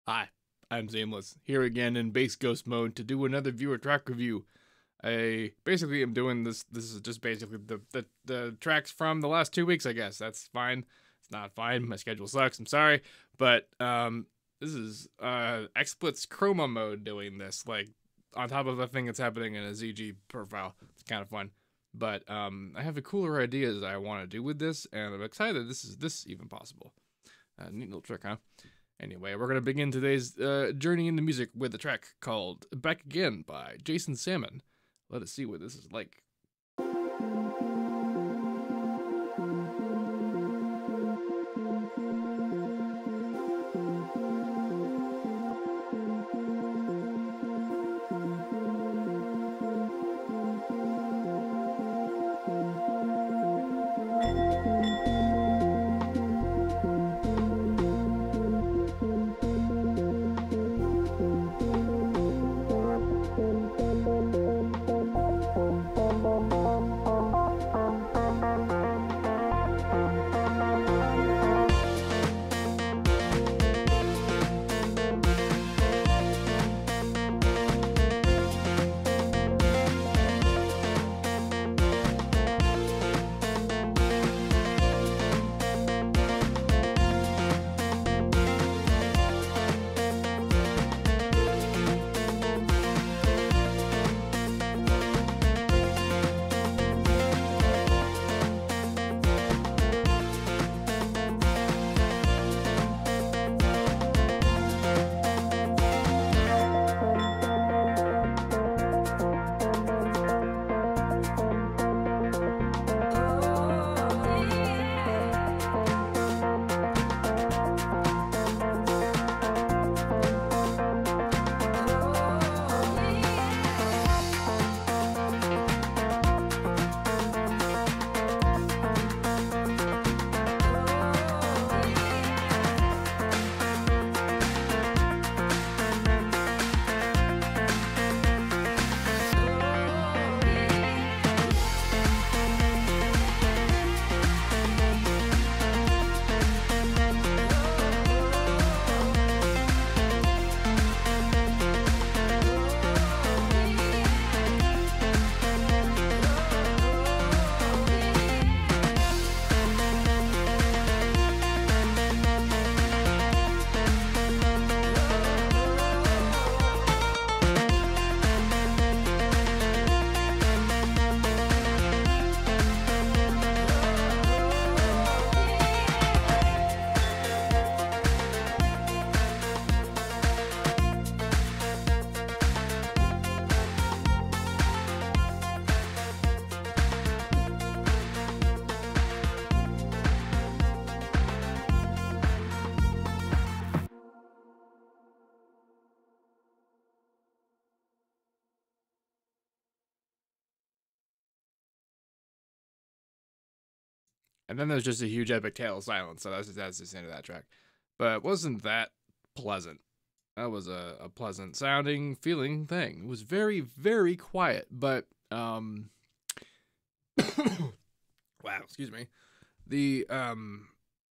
Hi, I'm Zameless, here again in base ghost mode to do another viewer track review. I basically am doing this. This is just basically the tracks from the last 2 weeks, I guess. That's fine. It's not fine. My schedule sucks. I'm sorry, but this is XSplit's Chroma mode doing this, like on top of the thing that's happening in a ZG profile. It's kind of fun, but I have a cooler ideas I want to do with this, and I'm excited this is even possible. Neat little trick, huh? Anyway, we're going to begin today's journey into music with a track called Back Again by Jason Salmon. Let us see what this is like. And then there's just a huge epic tale of silence, so that's just the end of that track. But it wasn't that pleasant. That was a pleasant sounding, feeling thing. It was very, very quiet, but wow, excuse me. The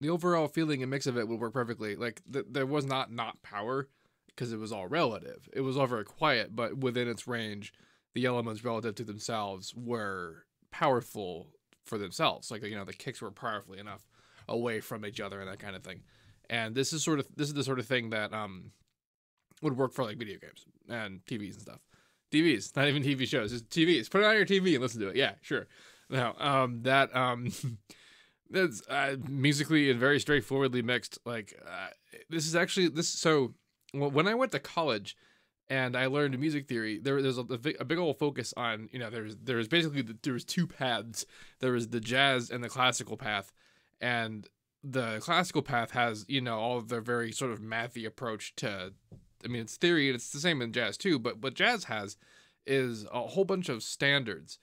overall feeling and mix of it would work perfectly. Like there was not power because it was all relative. It was all very quiet, but within its range, the elements relative to themselves were powerful for themselves. Like, you know, the kicks were powerfully enough away from each other and that kind of thing. And this is the sort of thing that would work for like video games and TVs and stuff. TVs, not even TV shows, just TVs. Put it on your TV and listen to it. Yeah, sure. Now, that's musically and very straightforwardly mixed. Like, this is actually this. So when I went to college and I learned music theory, there's a big old focus on, you know, there's basically there was two paths. There was the jazz and the classical path, and the classical path has, you know, all of their very sort of mathy approach to. I mean, it's theory and it's the same in jazz too, but what jazz has is a whole bunch of standards.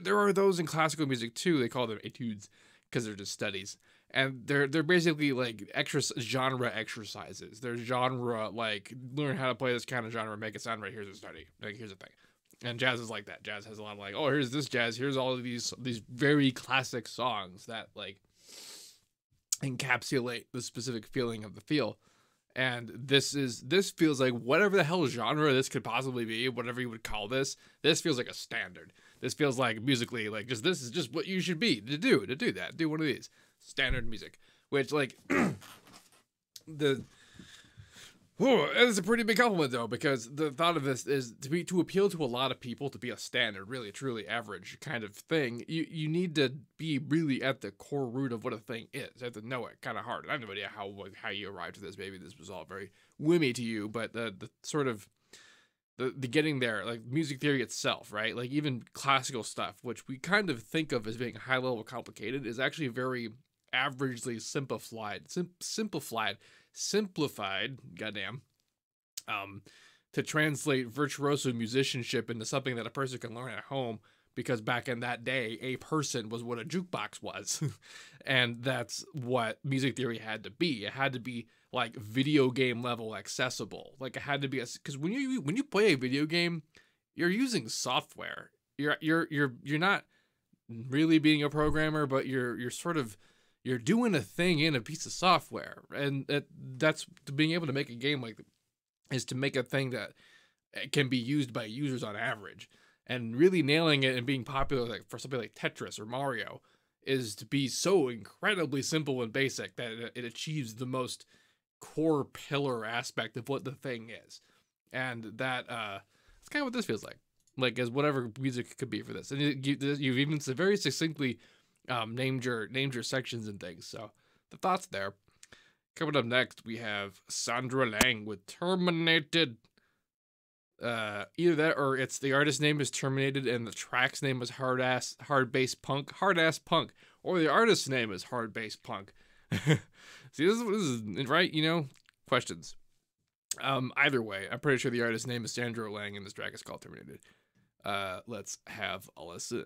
There are those in classical music too. They call them etudes because they're just studies. And they're basically like genre exercises. They're genre, like, learn how to play this kind of genre, make it sound right. Here's a study. Like, here's the thing. And jazz is like that. Jazz has a lot of like, oh, here's this jazz. Here's all of these very classic songs that like encapsulate the specific feeling of the feel. And this feels like whatever the hell genre this could possibly be, whatever you would call this feels like a standard. This feels like musically, like this is just what you should be to do that. Do one of these standard music, which like it's a pretty big compliment though, because the thought of this is to appeal to a lot of people, to be a standard, really truly average kind of thing. You need to be really at the core root of what a thing is. You have to know it kind of hard. I have no idea how you arrived at this. Maybe this was all very whimmy to you, but the sort of the getting there, like music theory itself, right? Like even classical stuff, which we kind of think of as being high level complicated, is actually very averagely simplified, goddamn, to translate virtuoso musicianship into something that a person can learn at home, because back in that day, a person was what a jukebox was. And that's what music theory had to be. It had to be like video game level accessible. Like it had to be, because when you play a video game, you're using software. You're not really being a programmer, but you're doing a thing in a piece of software. And that's being able to make a game like, is to make a thing that can be used by users on average. And really nailing it and being popular, like for something like Tetris or Mario, is to be so incredibly simple and basic that it achieves the most core pillar aspect of what the thing is. And that's kind of what this feels like as whatever music could be for this. And you've even very succinctly named your sections and things. So the thoughts there. Coming up next, we have Sandro Lang with Terminated. Either that or it's the artist's name is Terminated and the track's name is hard ass punk, or the artist's name is hard bass punk. See, this is right, questions. Either way, I'm pretty sure the artist's name is Sandro Lang and this track is called Terminated. Let's have a listen.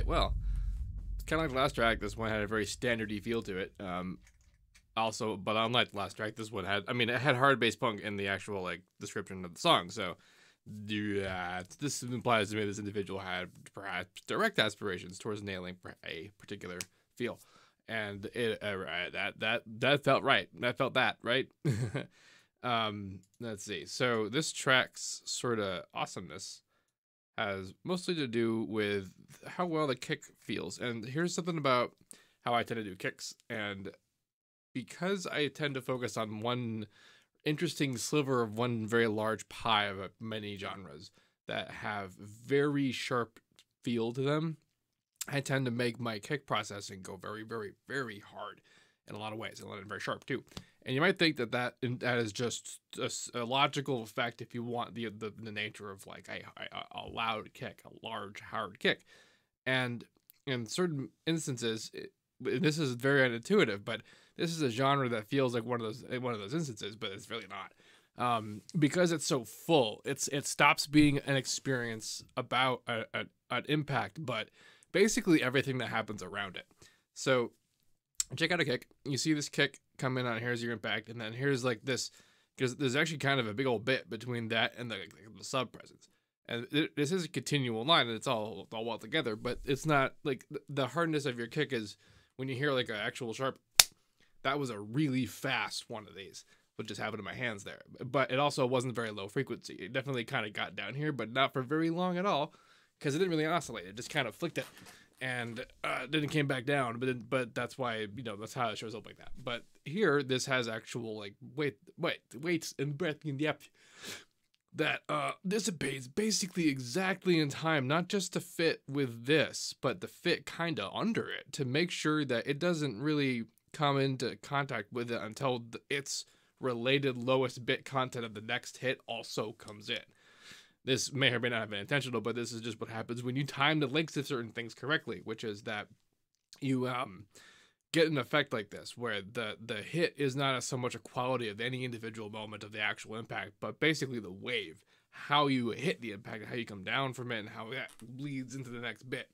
well, it's kind of like the last track. This one had a very standardy feel to it. Also, but unlike the last track, this one had, I mean, it had hard bass punk in the actual like description of the song. So, yeah, this implies to me this individual had perhaps direct aspirations towards nailing a particular feel, and it that felt right. That felt that right. Let's see. So this track's sort of awesomeness has mostly to do with how well the kick feels. And here's something about how I tend to do kicks. And because I tend to focus on one interesting sliver of one very large pie of many genres that have very sharp feel to them, I tend to make my kick processing go very, very, very hard in a lot of ways, and let it very sharp too. And you might think that is just a logical effect if you want the nature of like a loud kick, a large, hard kick. And in certain instances, this is very unintuitive, but this is a genre that feels like one of those instances, but it's really not. Because it's so full, it stops being an experience about an impact, but basically everything that happens around it. So check out a kick. You see this kick come in on here's your impact, and then here's like this, because there's actually kind of a big old bit between that and the sub presence. And this is a continual line, and it's all well together, but it's not like the hardness of your kick is when you hear like an actual sharp. That was a really fast one of these, what just happened in my hands there. But it also wasn't very low frequency. It definitely kind of got down here, but not for very long at all, because it didn't really oscillate. It just kind of flicked it, and then it came back down. But that's why, that's how it shows up like that. But here, this has actual like weights and breadth and depth that dissipates basically exactly in time, not just to fit with this, but to fit kind of under it, to make sure that it doesn't really come into contact with it until its related lowest bit content of the next hit also comes in. This may or may not have been intentional, but this is just what happens when you time the lengths of certain things correctly, which is that you get an effect like this, where the hit is not so much a quality of any individual moment of the actual impact, but basically the wave, how you hit the impact, how you come down from it, and how that bleeds into the next bit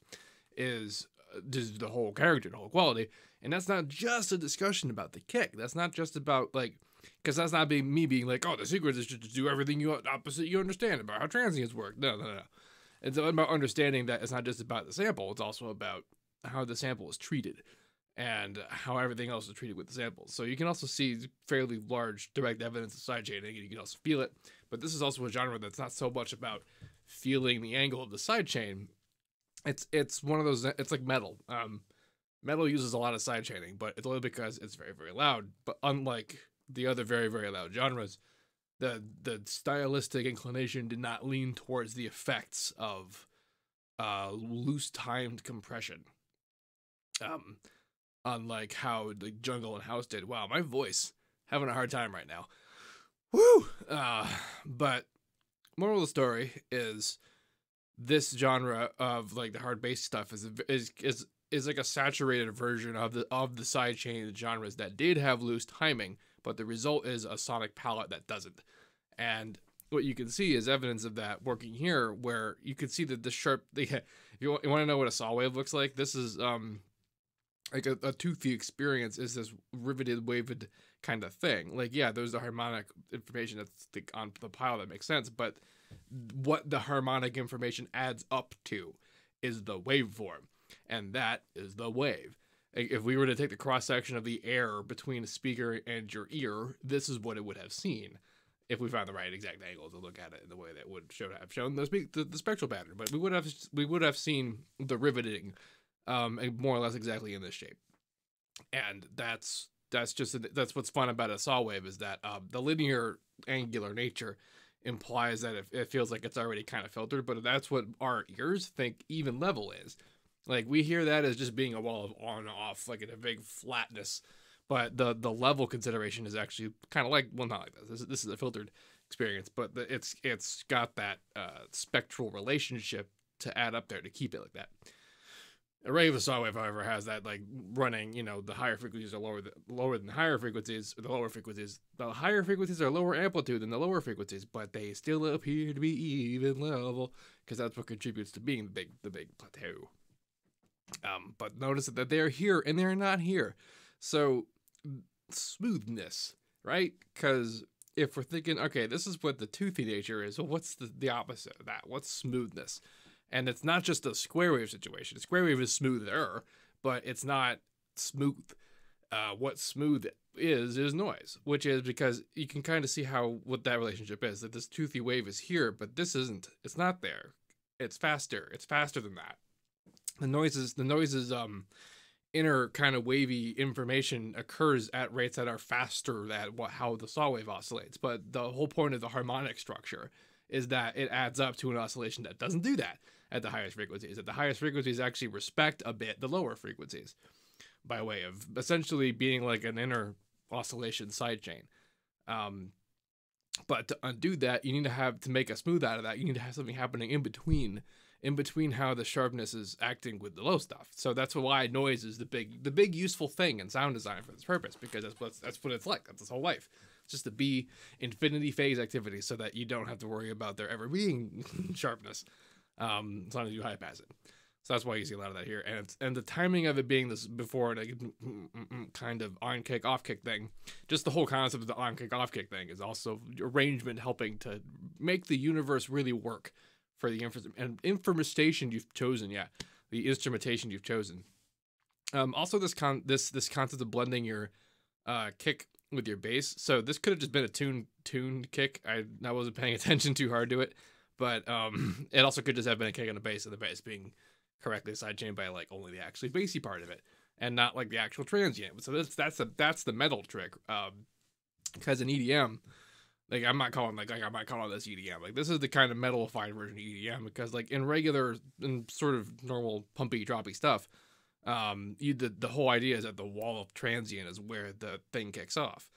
is just the whole character, the whole quality. And that's not just a discussion about the kick. That's not just about like, because that's not me being like, oh, the secret is just to do everything you understand about how transients work. No. It's about understanding that it's not just about the sample. It's also about how the sample is treated and how everything else is treated with the samples. So you can also see fairly large direct evidence of sidechaining, and you can also feel it. But this is also a genre that's not so much about feeling the angle of the sidechain. It's one of those. It's like metal. Metal uses a lot of sidechaining, but it's only because it's very, very loud. But unlike the other very, very loud genres, the stylistic inclination did not lean towards the effects of loose timed compression. Unlike how the jungle and house did. Wow, my voice having a hard time right now. Woo! But moral of the story is this genre of like the hard bass stuff is like a saturated version of the sidechain genres that did have loose timing, but the result is a sonic palette that doesn't. And what you can see is evidence of that working here, where you can see that the sharp. If you want to know what a saw wave looks like, this is like a toothy experience. Is this riveted, waved kind of thing? Like, yeah, there's the harmonic information that's on the pile that makes sense, but what the harmonic information adds up to is the waveform, and that is the wave. If we were to take the cross section of the air between a speaker and your ear, this is what it would have seen if we found the right exact angle to look at it in the way that would have shown the spectral pattern. But we would have seen the riveting, more or less exactly in this shape. And that's what's fun about a saw wave, is that the linear angular nature implies that it feels like it's already kind of filtered, but that's what our ears think even level is. Like, we hear that as just being a wall of on and off, like in a big flatness, but the level consideration is actually kind of like, well, not like this. This is a filtered experience, but it's got that spectral relationship to add up there to keep it like that. A regular saw wave, however, has that like running, the higher frequencies are lower than the higher frequencies, or the lower frequencies. The higher frequencies are lower amplitude than the lower frequencies, but they still appear to be even level, because that's what contributes to being the big plateau. But notice that they're here and they're not here. So smoothness, right? Because if we're thinking, okay, this is what the toothy nature is, well, what's the opposite of that? What's smoothness? And it's not just a square wave situation. A square wave is smoother, but it's not smooth. What smooth is noise, which is because you can kind of see what that relationship is. That this toothy wave is here, but this isn't. It's not there. It's faster. It's faster than that. The noises inner kind of wavy information occurs at rates that are faster than how the saw wave oscillates. But the whole point of the harmonic structure is that it adds up to an oscillation that doesn't do that at the highest frequencies. At the highest frequencies actually respect a bit the lower frequencies by way of essentially being like an inner oscillation sidechain. But to undo that, you need to make a smooth out of that. You need to have something happening in between how the sharpness is acting with the low stuff. So that's why noise is the big useful thing in sound design for this purpose, because that's what it's like. That's its whole life. It's just to be infinity phase activity so that you don't have to worry about there ever being sharpness, as long as you high pass it. So that's why you see a lot of that here. And the timing of it being this before like kind of on kick off kick thing, just the whole concept of the on kick off kick thing is also arrangement helping to make the universe really work for the instrumentation you've chosen. Yeah, the instrumentation you've chosen. Also this concept of blending your kick with your bass. So this could have just been a tuned kick. I wasn't paying attention too hard to it, but it also could just have been a kick on the bass, and the bass being correctly sidechained by like only the actually bassy part of it, and not like the actual transient. So that's the metal trick. Because in EDM, like I might call this EDM. Like this is the kind of metalified version of EDM, because like in regular and sort of normal pumpy droppy stuff, the whole idea is that the wall of transient is where the thing kicks off.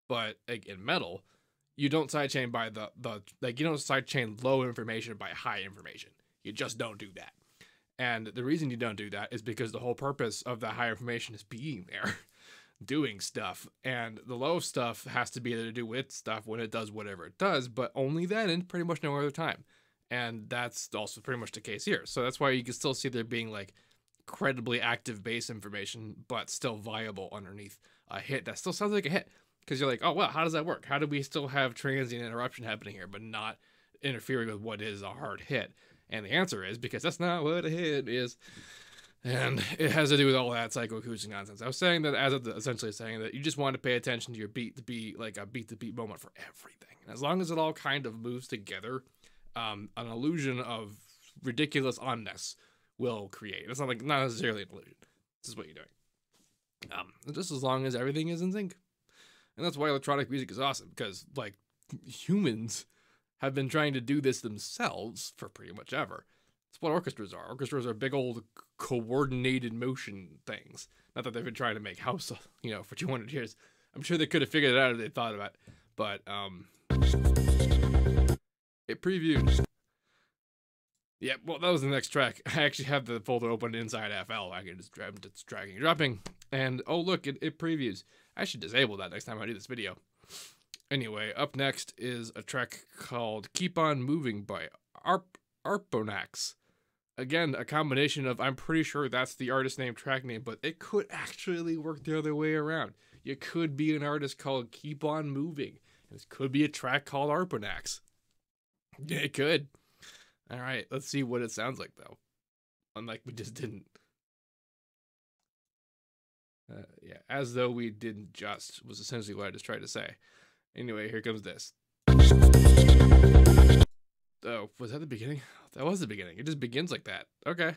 But like in metal, you don't sidechain by you don't sidechain low information by high information. You just don't do that. And the reason you don't do that is because the whole purpose of that high information is being there, doing stuff. And the low stuff has to be there to do its stuff when it does whatever it does, but only then and pretty much no other time. And that's also pretty much the case here. So that's why you can still see there being like incredibly active bass information, but still viable underneath a hit that still sounds like a hit. Because you're like, oh, well, how does that work? How do we still have transient interruption happening here, but not interfering with what is a hard hit? And the answer is because that's not what a hit is. And it has to do with all that psychoacoustic nonsense. I was saying that essentially saying that you just want to pay attention to your beat to beat, like a beat to beat moment for everything. And as long as it all kind of moves together, an illusion of ridiculous onness will create. It's not necessarily an illusion. This is what you're doing. Just as long as everything is in sync. And that's why electronic music is awesome, because like humans have been trying to do this themselves for pretty much ever. That's what orchestras are. Orchestras are big old coordinated motion things. Not that they've been trying to make house, for 200 years. I'm sure they could have figured it out if they thought about it. But it previewed. Yeah, well, that was the next track. I actually have the folder open inside FL. I can just it's dragging and dropping. And oh look, it previews. I should disable that next time I do this video. Anyway, up next is a track called Keep On Moving by Arponax. Again, a combination of, I'm pretty sure that's the artist name, track name, but it could actually work the other way around. You could be an artist called Keep On Moving. And this could be a track called Arponax. It could. Alright, let's see what it sounds like, though. Unlike we just didn't. Yeah, as though we didn't just, was essentially what I just tried to say. Anyway, here comes this. Oh, was that the beginning? That was the beginning. It just begins like that. Okay.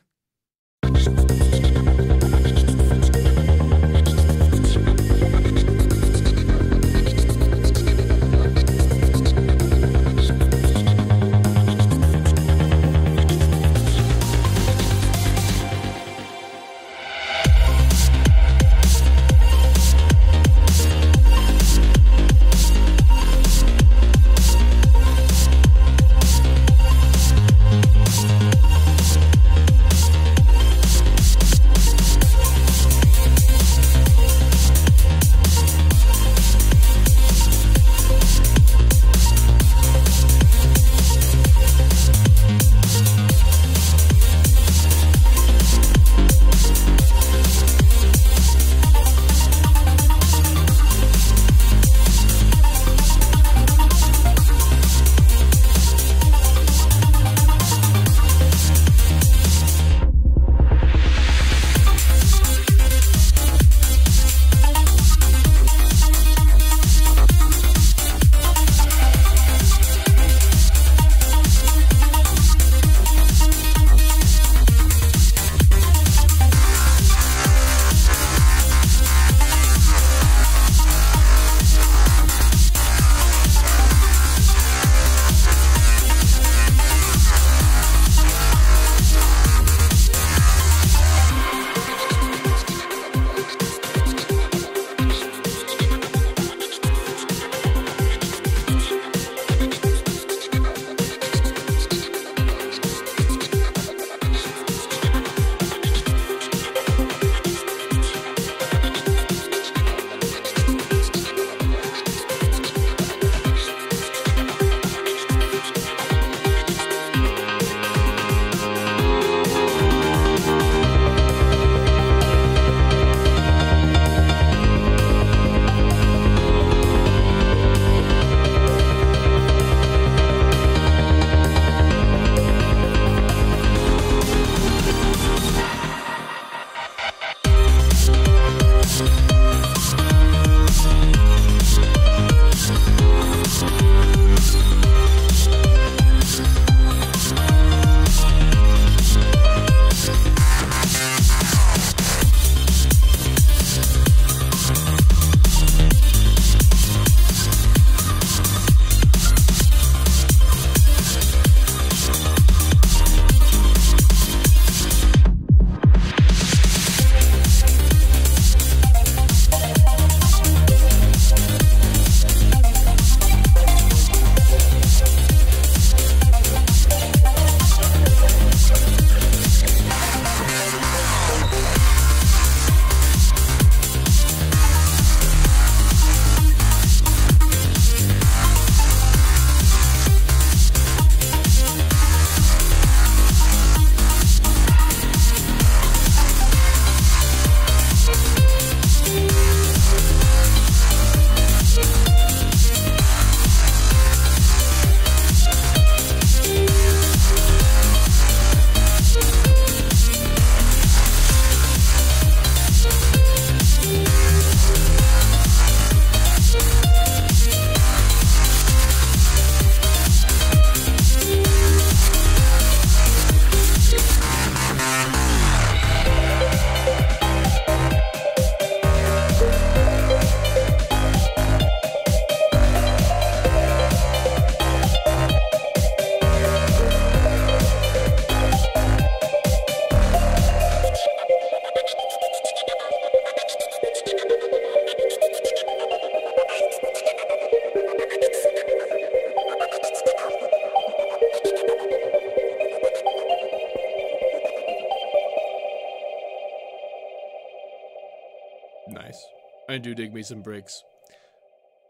I do dig me some breaks.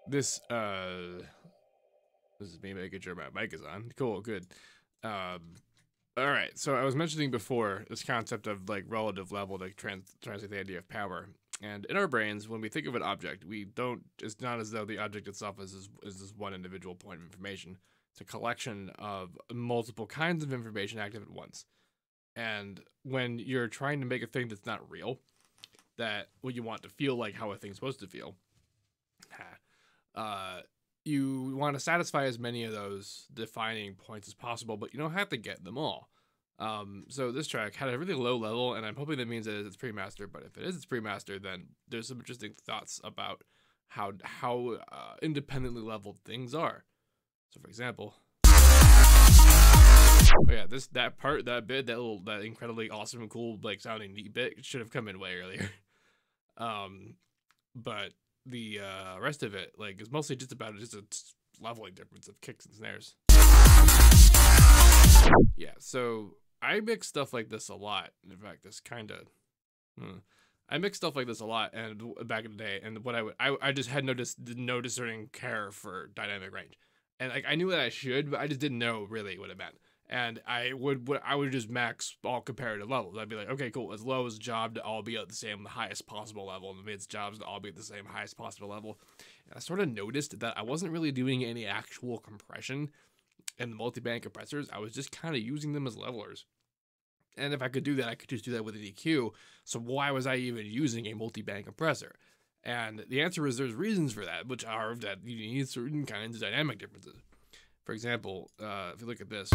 This is me making sure my mic is on. Cool, good. All right, so I was mentioning before this concept of like relative level to translate the idea of power. And in our brains, when we think of an object, it's not as though the object itself is this one individual point of information. It's a collection of multiple kinds of information active at once. And when you're trying to make a thing that's not real, that what you want to feel like how a thing's supposed to feel, you want to satisfy as many of those defining points as possible, but you don't have to get them all. So this track had a really low level, and I'm hoping that means that it's pre-mastered, but if it is its pre-mastered, then there's some interesting thoughts about how independently leveled things are. So for example, oh yeah, that incredibly awesome and cool, like, sounding neat bit should have come in way earlier. But the rest of it, like, is mostly just about just a leveling difference of kicks and snares. Yeah, so I mix stuff like this a lot. In fact, this kind of, I mix stuff like this a lot, and back in the day, and what I just had no discerning care for dynamic range, and like I knew that I should, but I just didn't know really what it meant. And I would just max all comparative levels. I'd be like, okay, cool. As low as job to all be at the same, the highest possible level, and the mid's jobs to all be at the same highest possible level. And I sort of noticed that I wasn't really doing any actual compression in the multi-band compressors. I was just kind of using them as levelers. And if I could do that, I could just do that with an EQ. So why was I even using a multi-band compressor? And the answer is there's reasons for that, which are that you need certain kinds of dynamic differences. For example, if you look at this.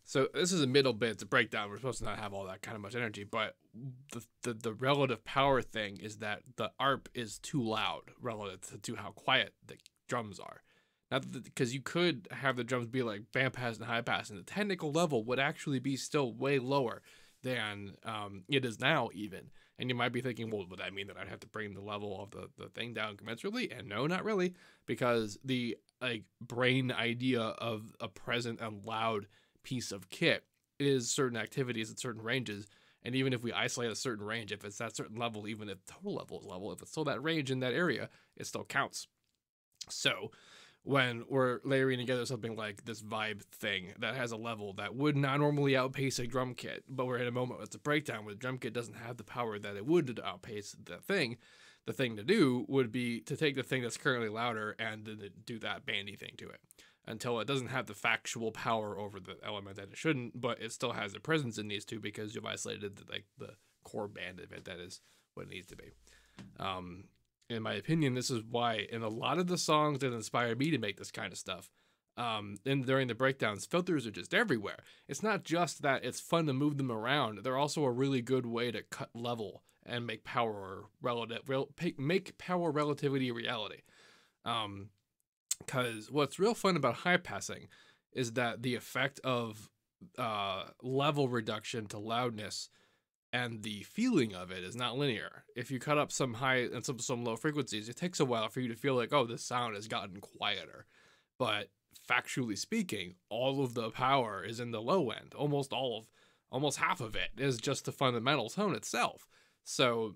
So this is a middle bit, it's a breakdown. We're supposed to not have all that kind of much energy, but the relative power thing is that the ARP is too loud relative to how quiet the drums are. Not because you could have the drums be like band pass and high pass, and the technical level would actually be still way lower than it is now even. And you might be thinking, well, would that mean that I'd have to bring the level of the thing down commensurately? And no, not really, because the like brain idea of a present and loud piece of kit is certain activities at certain ranges. And even if we isolate a certain range, if it's that certain level, even if total level is level, if it's still that range in that area, it still counts. So when we're layering together something like this vibe thing that has a level that would not normally outpace a drum kit, but we're in a moment with the breakdown where the drum kit doesn't have the power that it would to outpace the thing to do would be to take the thing that's currently louder and then do that bandy thing to it until it doesn't have the factual power over the element that it shouldn't, but it still has a presence it needs to because you've isolated the core band of it that is what it needs to be. In my opinion, this is why in a lot of the songs that inspired me to make this kind of stuff, and during the breakdowns, filters are just everywhere. It's not just that it's fun to move them around. They're also a really good way to cut level and make power relativity a reality. Because what's real fun about high passing is that the effect of level reduction to loudness and the feeling of it is not linear. If you cut up some high and some low frequencies, it takes a while for you to feel like, oh, this sound has gotten quieter. But factually speaking, all of the power is in the low end. Almost half of it is just the fundamental tone itself. So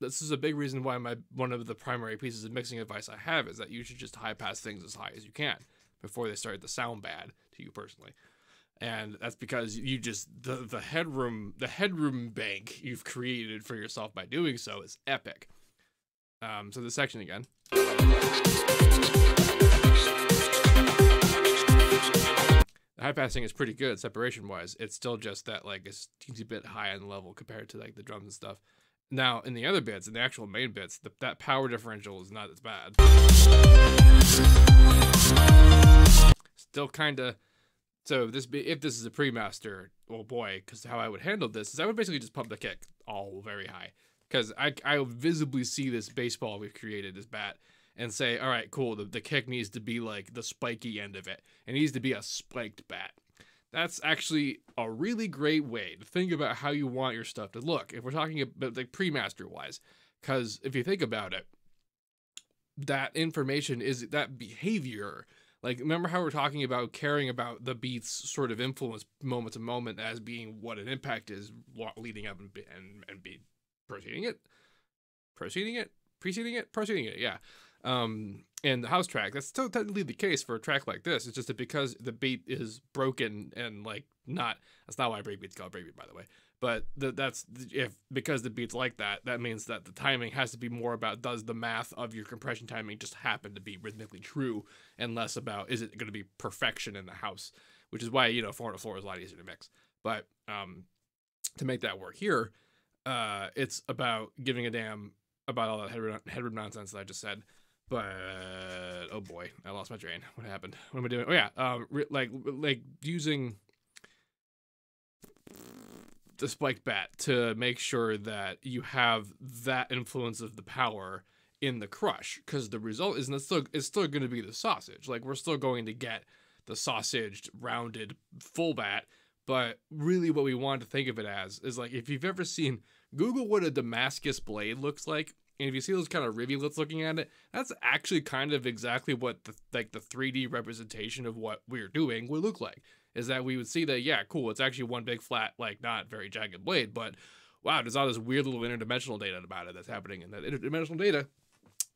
this is a big reason why one of the primary pieces of mixing advice I have is that you should just high pass things as high as you can before they start to sound bad to you personally. And that's because you just the headroom bank you've created for yourself by doing so is epic. So this section again. The high passing is pretty good separation wise. It's still just that like it's a teensy bit high on the level compared to like the drums and stuff. Now in the other bits, in the actual main bits, that power differential is not as bad. Still kind of. So if this is a pre-master, oh boy, because how I would handle this is I would basically just pump the kick all very high. Because I visibly see this baseball we've created as bat and say, all right, cool, the kick needs to be like the spiky end of it. It needs to be a spiked bat. That's actually a really great way to think about how you want your stuff to look. If we're talking about like pre-master wise, because if you think about it, that information is that behavior. Like, remember how we're talking about caring about the beat's sort of influence moment to moment as being what an impact is leading up and be proceeding it, preceding it. Yeah. And the house track, that's still technically the case for a track like this. It's just that because the beat is broken and like that's not why breakbeat's called breakbeat, by the way. But because the beat's like that, that means that the timing has to be more about, does the math of your compression timing just happen to be rhythmically true, and less about, is it going to be perfection in the house, which is why, floor to floor is a lot easier to mix. But to make that work here, it's about giving a damn about all that headroom nonsense that I just said. But oh boy, I lost my train. What happened? What am I doing? Oh yeah, like using the spiked bat to make sure that you have that influence of the power in the crush, because the result is it's still going to be the sausage. Like, we're still going to get the sausaged, rounded full bat. But really what we want to think of it as is, like, if you've ever seen, Google what a Damascus blade looks like, and if you see those kind of rivulets looking at it, that's actually kind of exactly what the 3D representation of what we're doing would look like. Is that we would see that, yeah, cool, it's actually one big flat, like, not very jagged blade, but wow, there's all this weird little interdimensional data about it that's happening, and that interdimensional data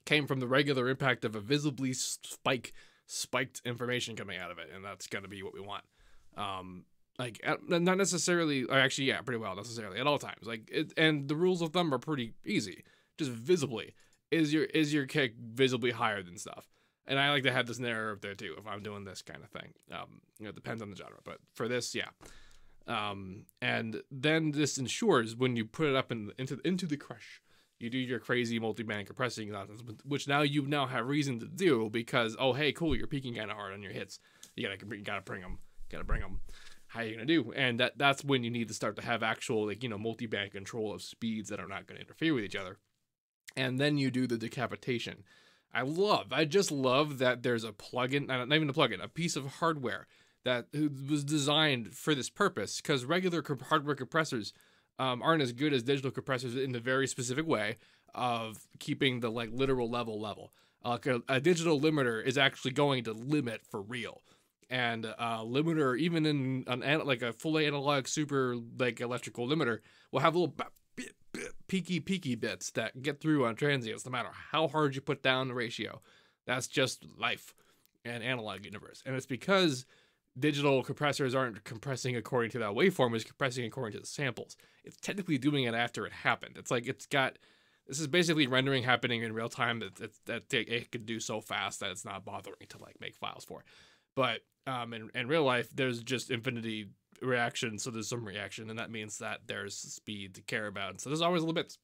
came from the regular impact of a visibly spiked information coming out of it, and that's going to be what we want. Like, not necessarily, or actually, yeah, pretty well, necessarily, at all times. Like, and the rules of thumb are pretty easy. Just visibly, is your kick visibly higher than stuff? And I like to have this narrative there too, if I'm doing this kind of thing. It depends on the genre, but for this, yeah. And then this ensures when you put it up into the crush, you do your crazy multi-band compressing nonsense, which now you have reason to do, because, oh, hey, cool, you're peaking kind of hard on your hits. You gotta bring them. How are you gonna do? And that's when you need to start to have actual, like, multi-band control of speeds that are not gonna interfere with each other. And then you do the decapitation. I just love that there's a plugin, not even a plugin, a piece of hardware that was designed for this purpose, because regular hardware compressors aren't as good as digital compressors in the very specific way of keeping the, like, literal level. A digital limiter is actually going to limit for real. And limiter, even in like a fully analog super, like, electrical limiter, will have little peaky bits that get through on transients no matter how hard you put down the ratio. That's just life and analog universe. And it's because digital compressors aren't compressing according to that waveform, it's compressing according to the samples. It's technically doing it after it happened. It's like this is basically rendering happening in real time that it could do so fast that it's not bothering to, like, make files for. But in real life, there's just infinity reaction, so there's some reaction, and that means that there's speed to care about, and so there's always little bits.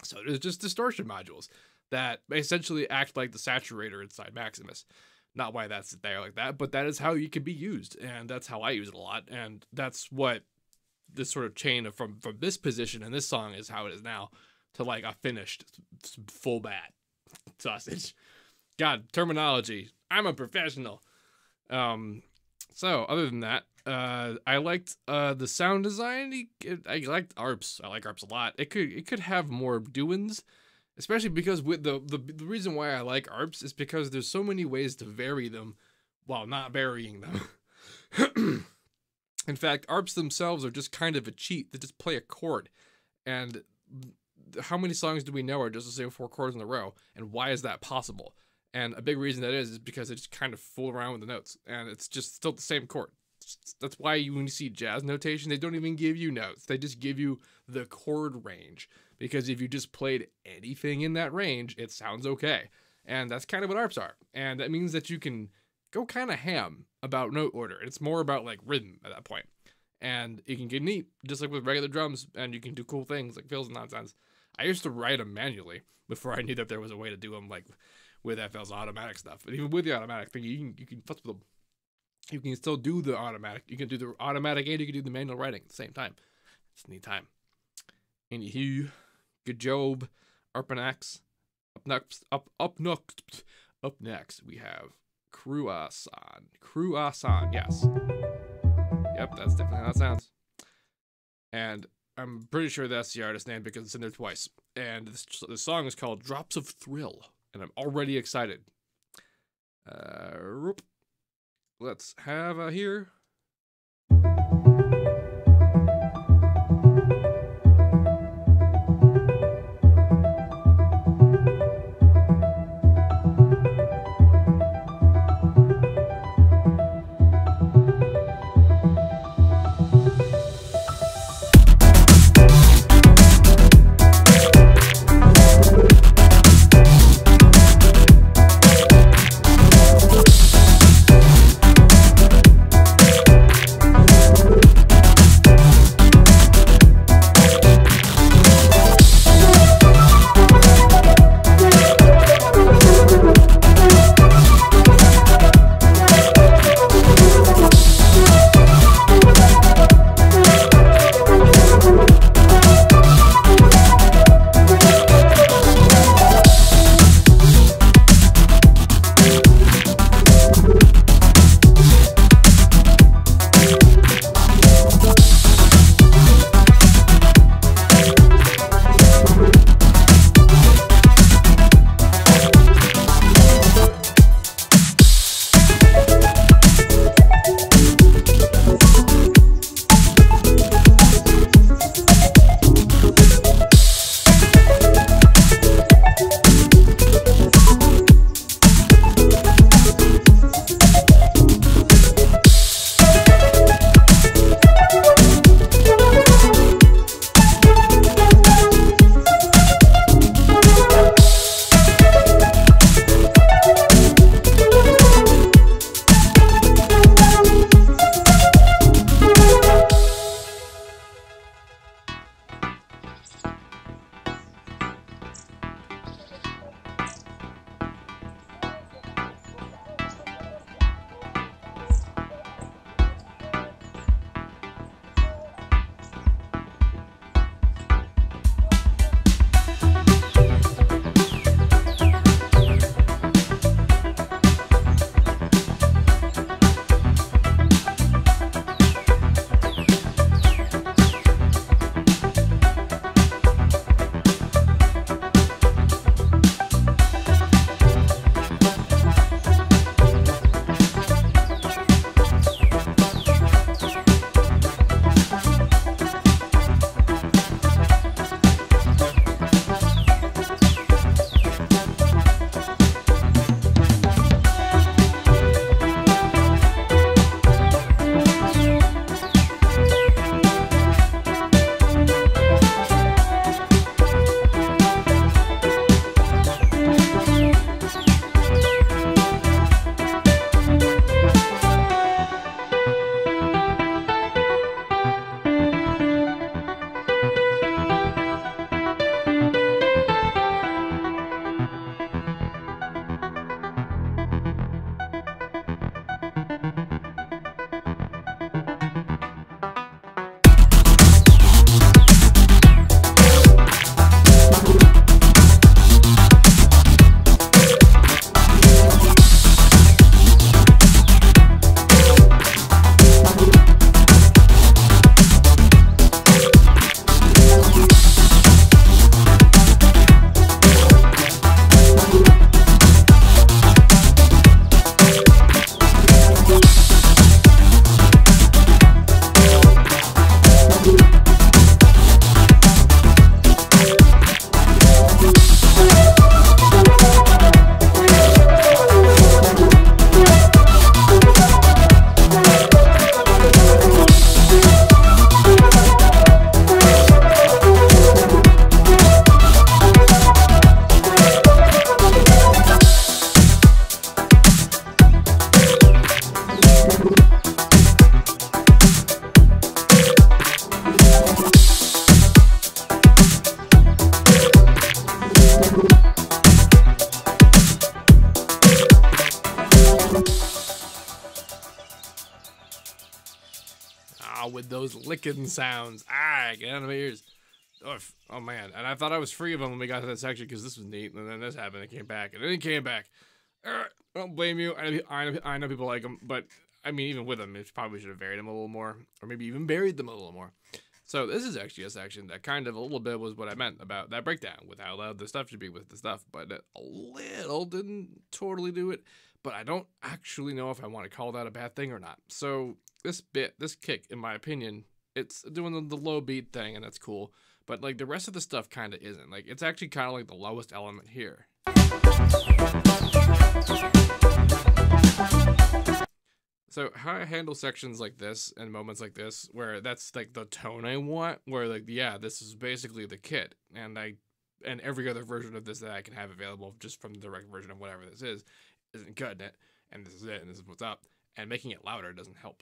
So there's just distortion modules that essentially act like the saturator inside Maximus. Not why that's there like that, but that is how you can be used, and that's how I use it a lot, and that's what this sort of chain of from this position in this song is how it is now to, like, a finished full bat sausage. God, terminology. I'm a professional. So other than that, I liked the sound design. I liked ARPs. I like ARPs a lot. It could have more doings, especially because with the reason why I like ARPs is because there's so many ways to vary them while not varying them. In fact, ARPs themselves are just kind of a cheat. They just play a chord, and how many songs do we know are just the same 4 chords in a row, and why is that possible? And a big reason that is because they just kind of fool around with the notes, and it's just still the same chord. That's why when you see jazz notation, they don't even give you notes. They just give you the chord range, because if you just played anything in that range, it sounds okay. And that's kind of what ARPs are. And that means that you can go kind of ham about note order. It's more about, like, rhythm at that point. And it can get neat, just like with regular drums, and you can do cool things like fills and nonsense. I used to write them manually before I knew that there was a way to do them, like, with FL's automatic stuff. But even with the automatic thing, you can fuss with them. You can still do the automatic. You can do the automatic and you can do the manual writing at the same time. It's a neat time. Anywho, good job, Arponax. Up next, we have Kruasan. Kruasan, yes. Yep, that's definitely how it sounds. And I'm pretty sure that's the artist name because it's in there twice. And the song is called Drops of Thrill. And I'm already excited. Let's have here. with those licking sounds. Get out of my ears. Oh man, and I thought I was free of them when we got to that section because this was neat, and then this happened. It came back, and then it came back. I don't blame you. I know people like them, but I mean, even with them, it probably should have varied them a little more, or maybe even buried them a little more. So this is actually a section that kind of a little bit was what I meant about that breakdown with how loud the stuff should be with the stuff, but a little didn't totally do it. But I don't actually know if I want to call that a bad thing or not. So this kick, in my opinion, it's doing the low beat thing, and that's cool. But like the rest of the stuff kind of isn't. Like it's actually kind of like the lowest element here. So how I handle sections like this and moments like this, where that's like the tone I want, where like, yeah, this is basically the kit, and every other version of this that I can have available just from the direct version of whatever this is, isn't cutting it, and this is it, and this is what's up, and making it louder doesn't help.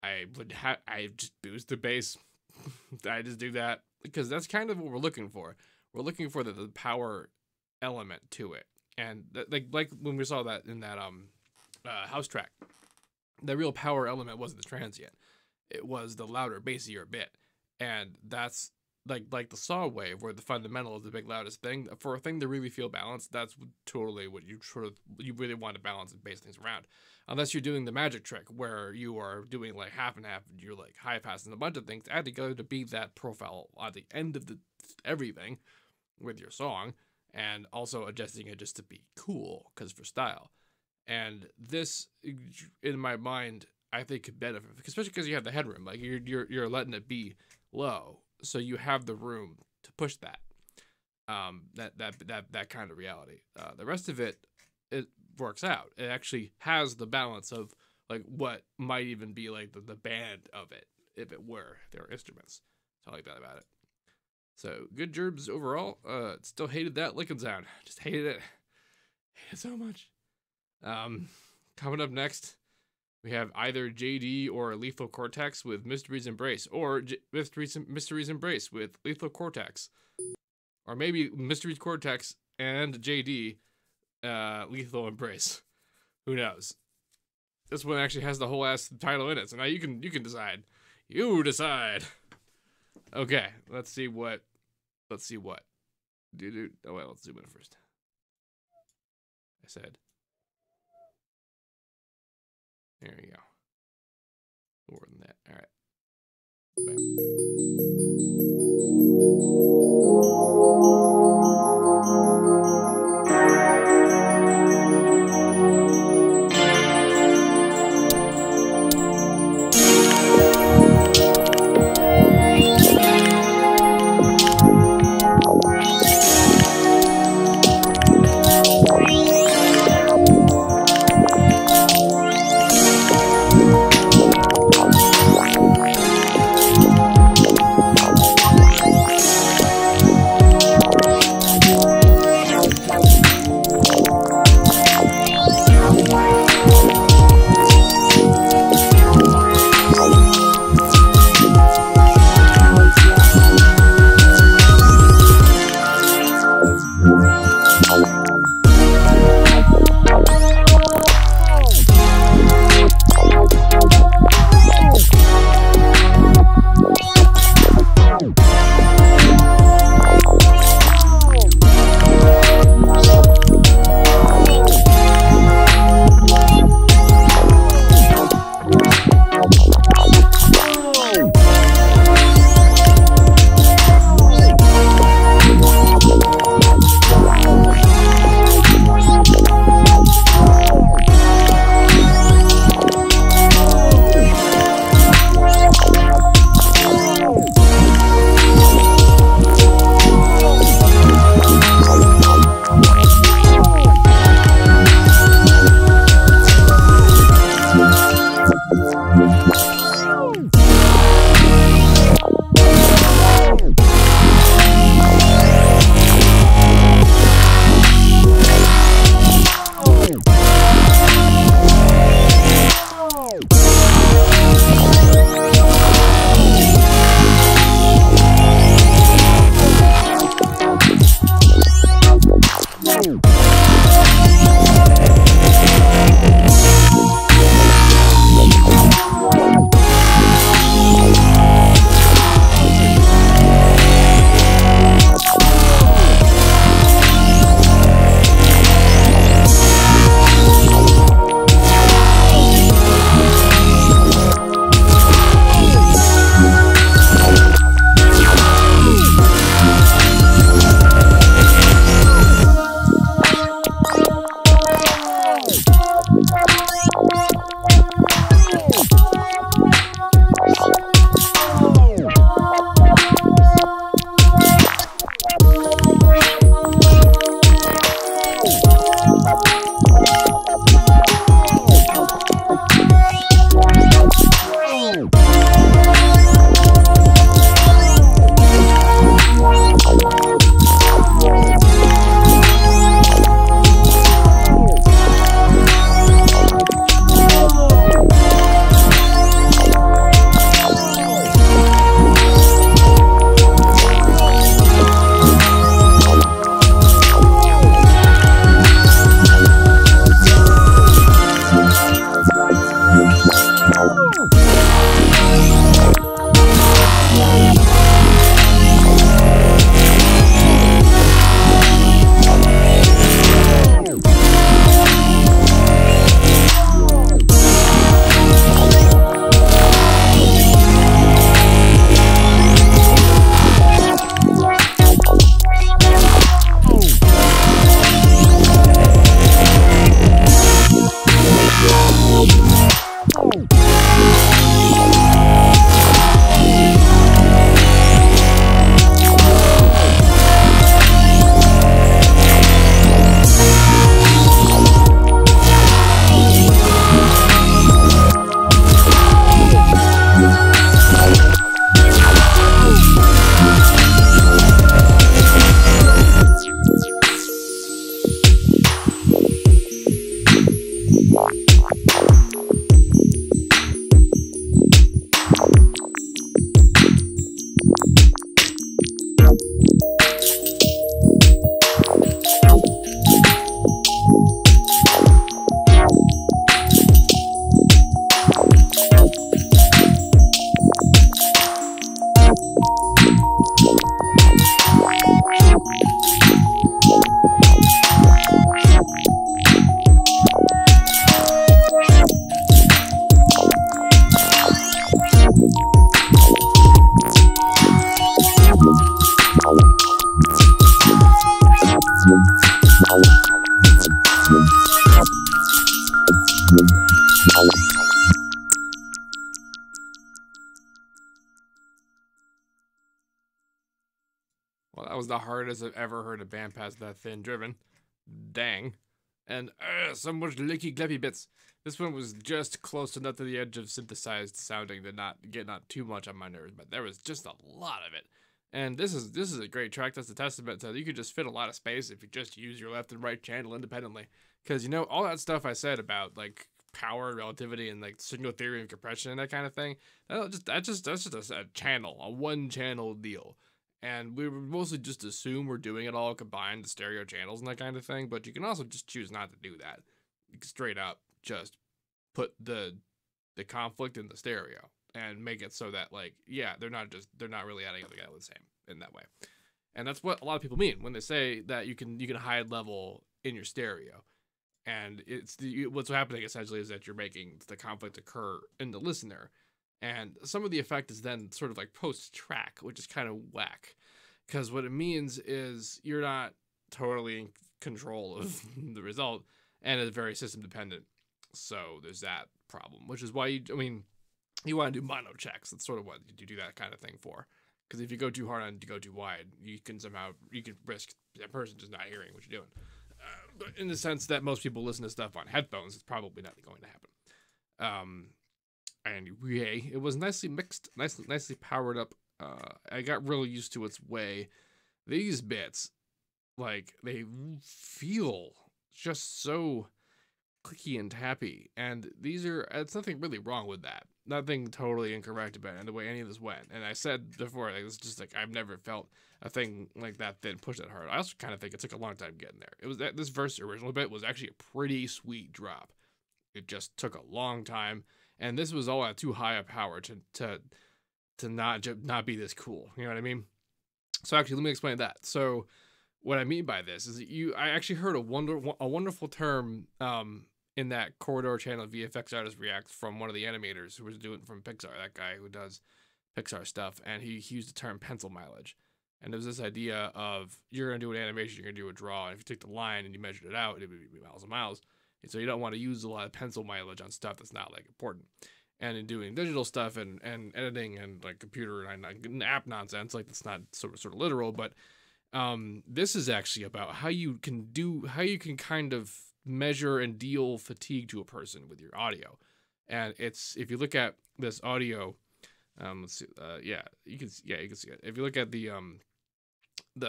I just boost the bass. I just do that because that's kind of what we're looking for. We're looking for the power element to it, and like when we saw that in that house track, the real power element wasn't the transient. It was the louder, bassier bit, and that's like the saw wave, where the fundamental is the big loudest thing. For a thing to really feel balanced, that's totally what you really want to balance and base things around. Unless you're doing the magic trick where you are doing like half and half, and you're like high passing a bunch of things, add together to be that profile at the end of everything with your song, and also adjusting it just to be cool, because for style. And this, in my mind, I think could benefit, especially because you have the headroom. Like you're letting it be low, so you have the room to push that. That kind of reality. The rest of it works out. It actually has the balance of like what might even be like the band of it, if there were instruments. So I like that about it. So good gerbs overall. Still hated that licking sound. Just hated it. Hated it so much. Coming up next, we have either JD or Lethal Cortex with Mystery's Embrace, or Mystery's Embrace with Lethal Cortex, or maybe Mystery's Cortex and JD Lethal Embrace. Who knows? This one actually has the whole ass title in it, so now you can decide. You decide. Okay, let's see what. Oh wait, let's zoom in first. I said. There you go. More than that. All right. Well, that was the hardest I've ever heard a band pass that thin driven. Dang. And so much licky glappy bits. This one was just close enough to the edge of synthesized sounding to not get too much on my nerves, but there was just a lot of it. And this is a great track. That's a testament to you could just fit a lot of space if you just use your left and right channel independently. Because you know all that stuff I said about like power, relativity, and like signal theory and compression and that kind of thing. That's just a channel, a one channel deal. And we would mostly just assume we're doing it all combined, the stereo channels and that kind of thing. But you can also just choose not to do that. You can straight up just put the conflict in the stereo and make it so that like, yeah, they're not really adding up together the same in that way. And that's what a lot of people mean when they say that you can hide level in your stereo. And what's happening essentially is that you're making the conflict occur in the listener. And some of the effect is then sort of like post-track, which is kind of whack. Because what it means is you're not totally in control of the result, and it's very system dependent. So there's that problem, which is why you want to do mono checks. That's sort of what you do that kind of thing for. Because if you go too hard on to go too wide, you can risk that person just not hearing what you're doing. But in the sense that most people listen to stuff on headphones, it's probably not going to happen. Anyway, it was nicely mixed, nicely powered up. I got really used to its way. These bits, like, they feel just so clicky and tappy, and it's nothing really wrong with that. Nothing totally incorrect about it and the way any of this went. And I said before, like, it's just like I've never felt a thing like that thin push that hard. I also kind of think it took a long time getting there. It was that this original bit was actually a pretty sweet drop. It just took a long time, and this was all at too high a power to not be this cool. You know what I mean? So actually, let me explain that. So what I mean by this is that I actually heard a wonderful term in that corridor channel VFX Artist React from one of the animators who was doing it from Pixar, that guy who does Pixar stuff, and he used the term pencil mileage. And there's this idea of you're going to do an animation, you're going to do a draw, and if you take the line and you measured it out, it would be miles and miles. And so you don't want to use a lot of pencil mileage on stuff that's not like important. And in doing digital stuff and editing and like computer and app nonsense, like that's not sort of literal, but this is actually about how you can kind of measure and deal fatigue to a person with your audio. And if you look at this audio, let's see, you can see it. If you look at the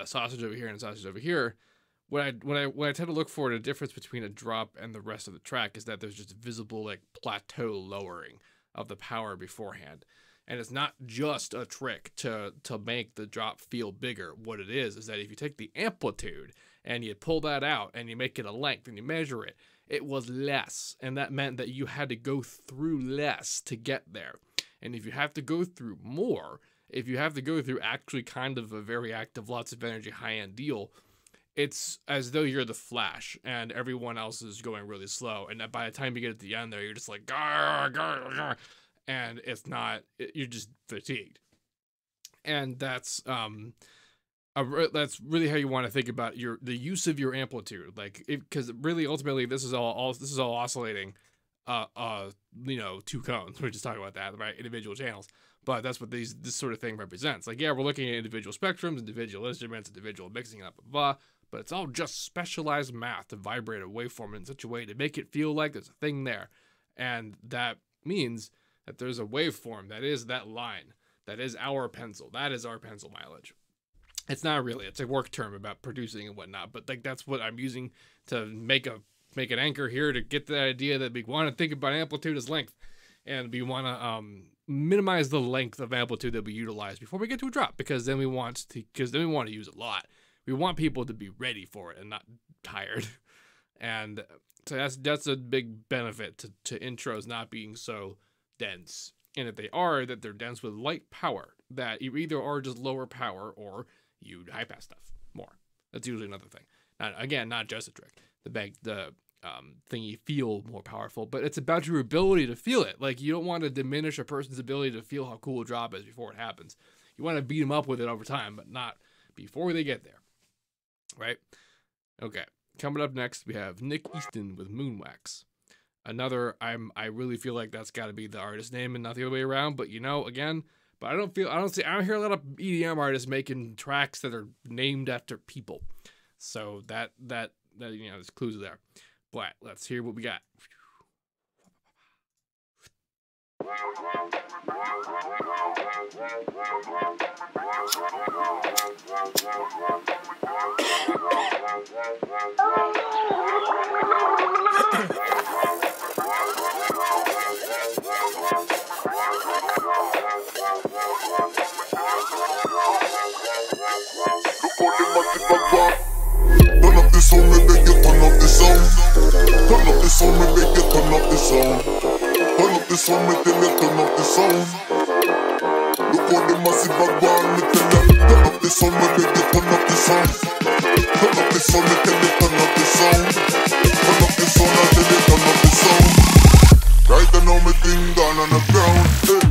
sausage over here and sausage over here, when I tend to look for the difference between a drop and the rest of the track is that there's just visible like plateau lowering of the power beforehand. And it's not just a trick to make the drop feel bigger. What it is that if you take the amplitude and you pull that out and you make it a length and you measure it, it was less. And that meant that you had to go through less to get there. And if you have to go through more, if you have to go through actually kind of a very active, lots of energy, high-end deal, it's as though you're the Flash and everyone else is going really slow. And by the time you get at the end there, you're just like, gar, gar, gar, and it's not, you're just fatigued. And that's really how you want to think about the use of your amplitude. Like, because really, ultimately, this is all oscillating, two cones. We're just talking about that, right? Individual channels. But that's what this sort of thing represents. Like, yeah, we're looking at individual spectrums, individual instruments, individual mixing up, blah, blah, but it's all just specialized math to vibrate a waveform in such a way to make it feel like there's a thing there. And that means that there's a waveform that is that line, that is our pencil, that is our pencil mileage. It's not really, it's a work term about producing and whatnot, but like that's what I'm using to make an anchor here to get the idea that we want to think about amplitude as length, and we want to minimize the length of amplitude that we utilize before we get to a drop, because then we want to use a lot. We want people to be ready for it and not tired. And so that's a big benefit to intros not being so dense. And if they are, that they're dense with light power, that you either are just lower power or you high pass stuff more. That's usually another thing. Not just a trick. The thingy feel more powerful, but it's about your ability to feel it. Like, you don't want to diminish a person's ability to feel how cool a drop is before it happens. You want to beat them up with it over time, but not before they get there. Right? Okay. Coming up next, we have Nick Easton with Moonwax. Another, I really feel like that's got to be the artist name and not the other way around. But again, But I don't hear a lot of EDM artists making tracks that are named after people. So that you know, there's clues there. But let's hear what we got. Turn up the sound, me beg you, turn up the sound. Turn up the sound, me beg you, turn up the sound. Turn up the sound, me tell you, turn up the sound. Look how the massive bad one, me tell you. Turn up the sound, me beg you, turn up the sound. Turn up the sound, me tell you, turn up the sound. Turn up the sound, I tell you, turn up the sound. Right now, me thing gone on the ground. Hey.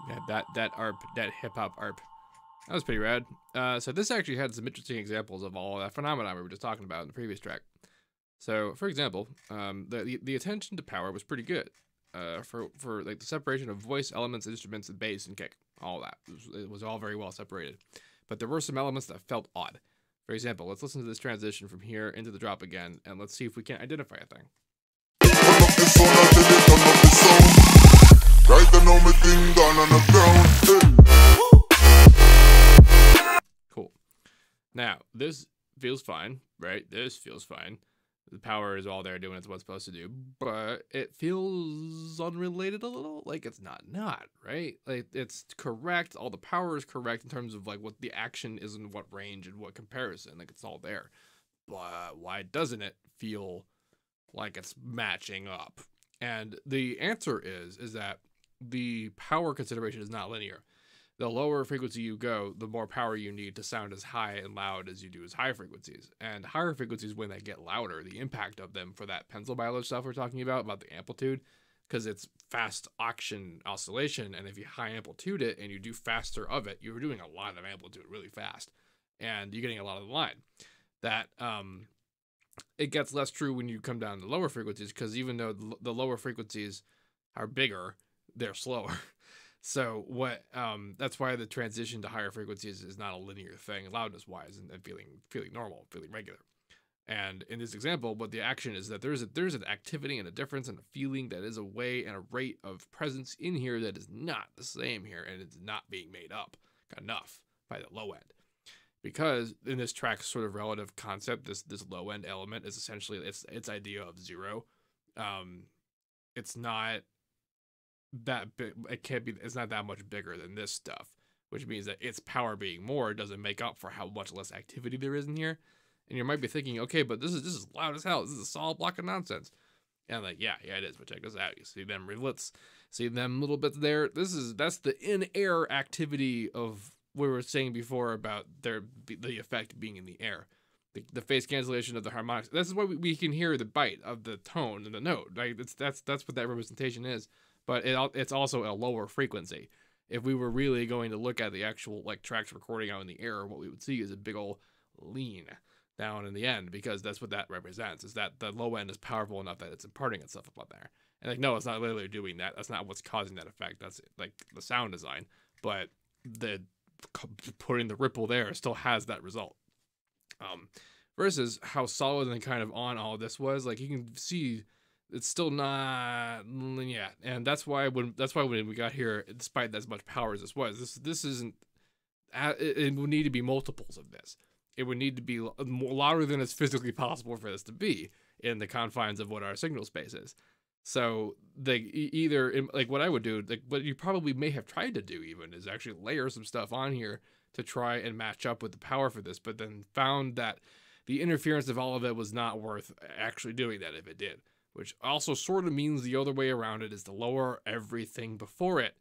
Yeah, that hip hop arp. That was pretty rad. So this actually had some interesting examples of all that phenomenon we were just talking about in the previous track. So, for example, the attention to power was pretty good. For like the separation of voice, elements, instruments, and bass and kick, all that it was all very well separated. But there were some elements that felt odd. For example, let's listen to this transition from here into the drop again, and let's see if we can identify a thing. Cool. Now, this feels fine, right? This feels fine. The power is all there doing what's supposed to do, but it feels unrelated a little. Like it's not, right? Like it's correct. All the power is correct in terms of like what the action is and what range and what comparison. Like it's all there. But why doesn't it feel like it's matching up? And the answer is that the power consideration is not linear. The lower frequency you go, the more power you need to sound as high and loud as you do as high frequencies. And higher frequencies, when they get louder, the impact of them for that pencil mileage stuff we're talking about the amplitude, because it's fast auction oscillation, and if you high amplitude it and you do faster of it, you're doing a lot of amplitude really fast, and you're getting a lot of the line. That it gets less true when you come down to lower frequencies, because even though the lower frequencies are bigger, they're slower. So that's why the transition to higher frequencies is not a linear thing, loudness wise, and feeling normal, feeling regular. And in this example, what the action is that there's an activity and a difference and a feeling that is a way and a rate of presence in here that is not the same here, and it's not being made up enough by the low end. Because in this track's sort of relative concept, this low end element is essentially its idea of zero. It's not that big. It's not that much bigger than this stuff, which means that its power being more doesn't make up for how much less activity there is in here. And you might be thinking, okay, but this is loud as hell. This is a solid block of nonsense. And I'm like, yeah, it is. But check this out. You see them rivulets, see them little bits there. That's the in-air activity of what we were saying before about the effect being in the air. The phase cancellation of the harmonics. This is why we can hear the bite of the tone and the note. Right? That's what that representation is. But it's also a lower frequency. If we were really going to look at the actual tracks recording out in the air, what we would see is a big old lean down in the end, because that's what that represents, is that the low end is powerful enough that it's imparting itself up there. And no, it's not literally doing that. That's not what's causing that effect. That's the sound design. But putting the ripple there still has that result. Versus how solid and kind of on all this was, you can see it's still not, yeah. And that's why when we got here, despite as much power as this was, this isn't. It would need to be multiples of this. It would need to be more louder than it's physically possible for this to be in the confines of what our signal space is. So either what I would do, what you probably may have tried to do even, is actually layer some stuff on here to try and match up with the power for this, but then found that the interference of all of it was not worth actually doing that if it did. Which also sort of means the other way around it is to lower everything before it.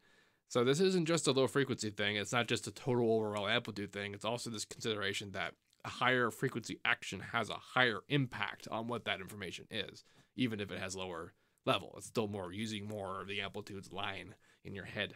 So this isn't just a low frequency thing. It's not just a total overall amplitude thing. It's also this consideration that a higher frequency action has a higher impact on what that information is, even if it has lower level. It's still using more of the amplitude's line in your head.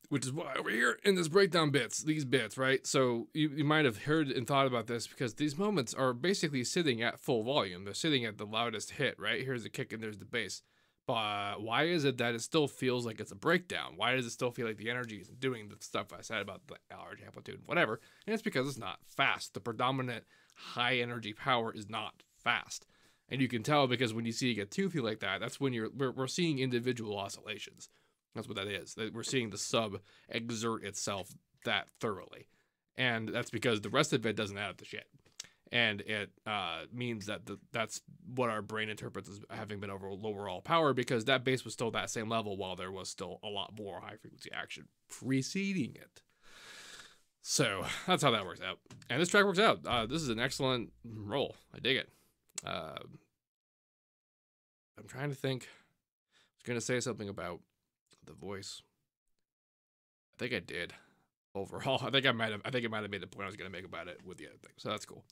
Which is why over here in this breakdown these bits, right? So you might have heard and thought about this, because these moments are basically sitting at full volume. They're sitting at the loudest hit, right? Here's the kick and there's the bass. But why is it that it still feels like it's a breakdown? Why does it still feel like the energy isn't doing the stuff I said about the large amplitude, whatever? And it's because it's not fast. The predominant high energy power is not fast. And you can tell because when you see it get toothy like that, that's when we're seeing individual oscillations. That's what that is. We're seeing the sub exert itself that thoroughly. And that's because the rest of it doesn't add up to shit. And it means that that's what our brain interprets as having been overall power, because that bass was still that same level while there was still a lot more high frequency action preceding it. So that's how that works out. And this track works out. This is an excellent roll. I dig it. I'm trying to think. I was going to say something about the voice. I think I did. Overall, I think it might have made the point I was going to make about it with the other thing. So that's cool.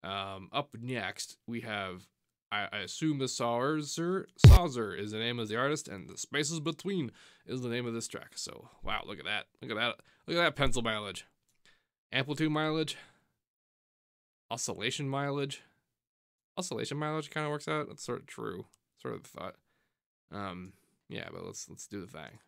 Up next, we have, I assume the SawZer is the name of the artist, and the spaces between is the name of this track. So, wow, look at that. Look at that pencil mileage. Amplitude mileage. Oscillation mileage. Oscillation mileage kind of works out. That's sort of true. Sort of the thought. Yeah, but let's do the thing.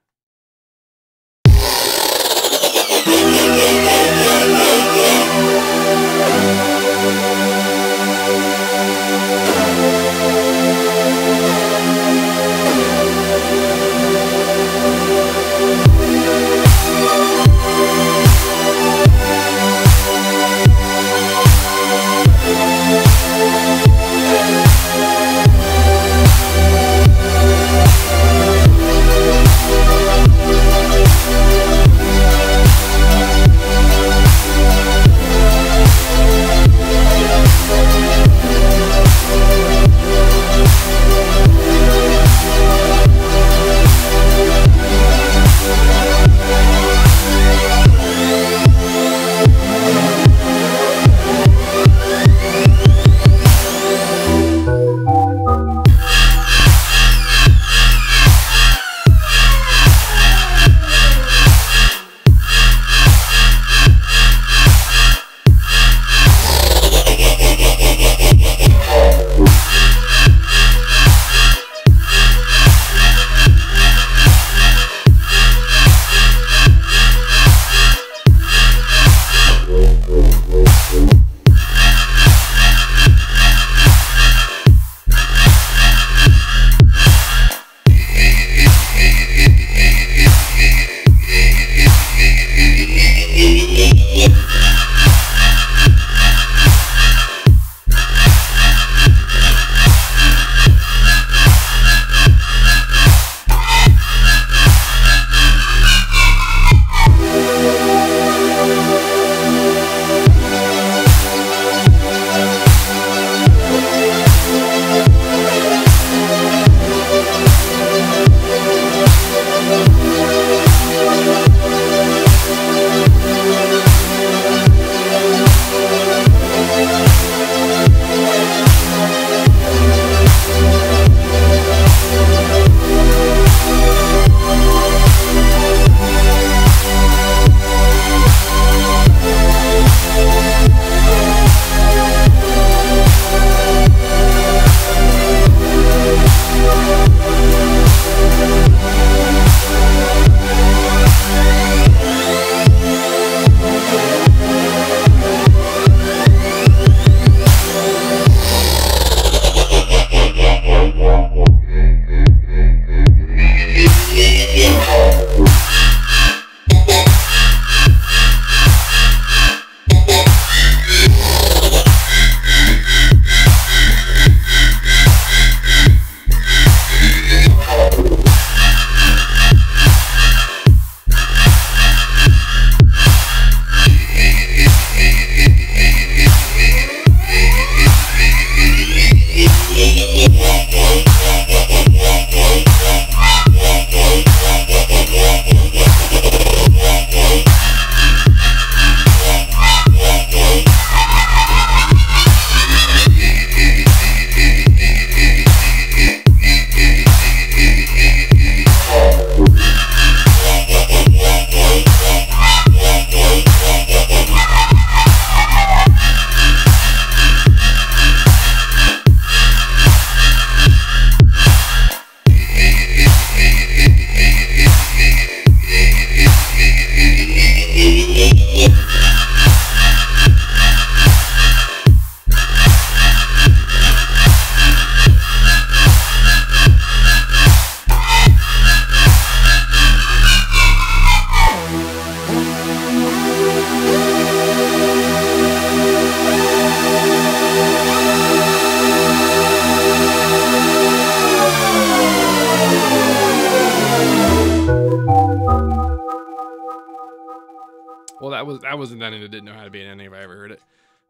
Well, that wasn't then, and it didn't know how to be an ending if I ever heard it.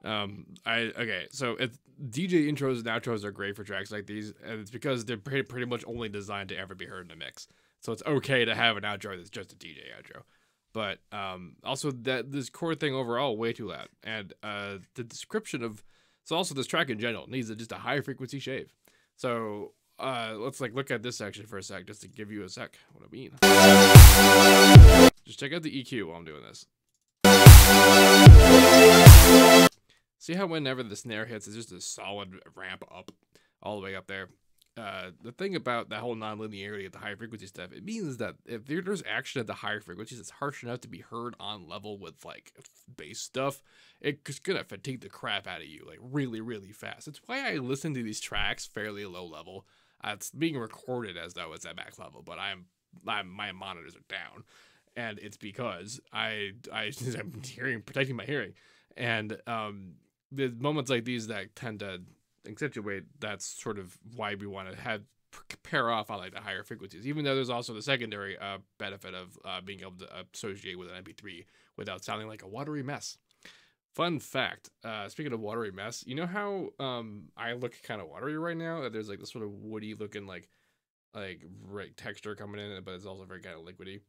Okay, so DJ intros and outros are great for tracks like these, and it's because they're pretty much only designed to ever be heard in a mix. So it's okay to have an outro that's just a DJ outro. But also that this chord thing overall way too loud, and the description of also this track in general needs just a high frequency shave. So let's look at this section for a sec, just to give you a sec what I mean. Just check out the EQ while I'm doing this. See how whenever the snare hits, it's just a solid ramp up all the way up there. The thing about that whole non-linearity at the high frequency stuff, it means that if there's action at the higher frequencies, it's harsh enough to be heard on level with like bass stuff. It's gonna fatigue the crap out of you like really, really fast. It's why I listen to these tracks fairly low level. It's being recorded as though it's at max level, but my monitors are down, and it's because I'm protecting my hearing, and the moments like these that tend to accentuate, that's sort of why we want to pair off on like the higher frequencies, even though there's also the secondary benefit of being able to associate with an MP3 without sounding like a watery mess. Fun fact, speaking of watery mess, you know how I look kind of watery right now? There's like this sort of woody looking like texture coming in, but it's also very kind of liquidy.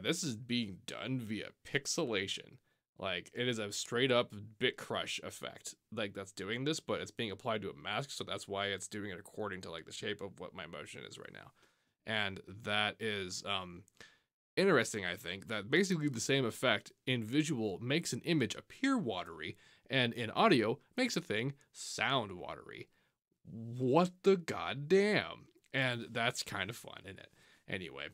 This is being done via pixelation. Like, it is a straight up bit crush effect like that's doing this, but it's being applied to a mask, so that's why it's doing it according to like the shape of what my motion is right now. And that is interesting. I think that basically the same effect in visual makes an image appear watery, and in audio makes a thing sound watery. What the goddamn? And that's kind of fun, isn't it? Anyway,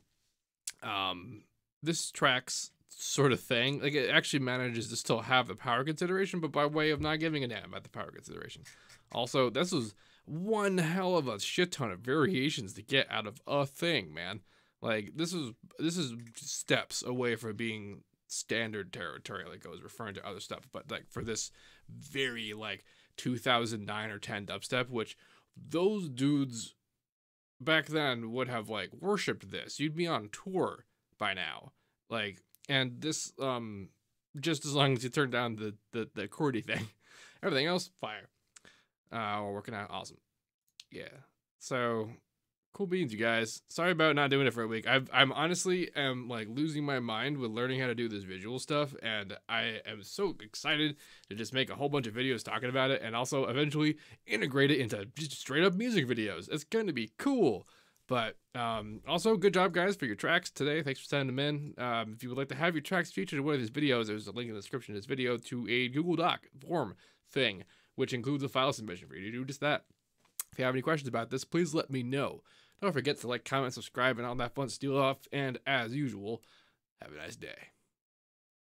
this track's sort of thing, like, it actually manages to still have the power consideration, but by way of not giving a damn about the power consideration. Also, this was one hell of a shit ton of variations to get out of a thing, man. Like, this is steps away from being standard territory, like I was referring to other stuff, but like for this very like 2009 or 10 dubstep, which those dudes back then would have like worshipped this. You'd be on tour by now, like. And this, just as long as you turn down the chordy thing, everything else, fire. We're working out, awesome. Yeah. So, cool beans, you guys. Sorry about not doing it for a week. I'm honestly like losing my mind with learning how to do this visual stuff, and I am so excited to just make a whole bunch of videos talking about it, and also eventually integrate it into just straight up music videos. It's going to be cool. But also, good job, guys, for your tracks today. Thanks for sending them in. If you would like to have your tracks featured in one of these videos, there's a link in the description of this video to a Google Doc form thing, which includes a file submission for you to do just that. If you have any questions about this, please let me know. Don't forget to like, comment, subscribe, and all that fun stuff. And as usual, have a nice day.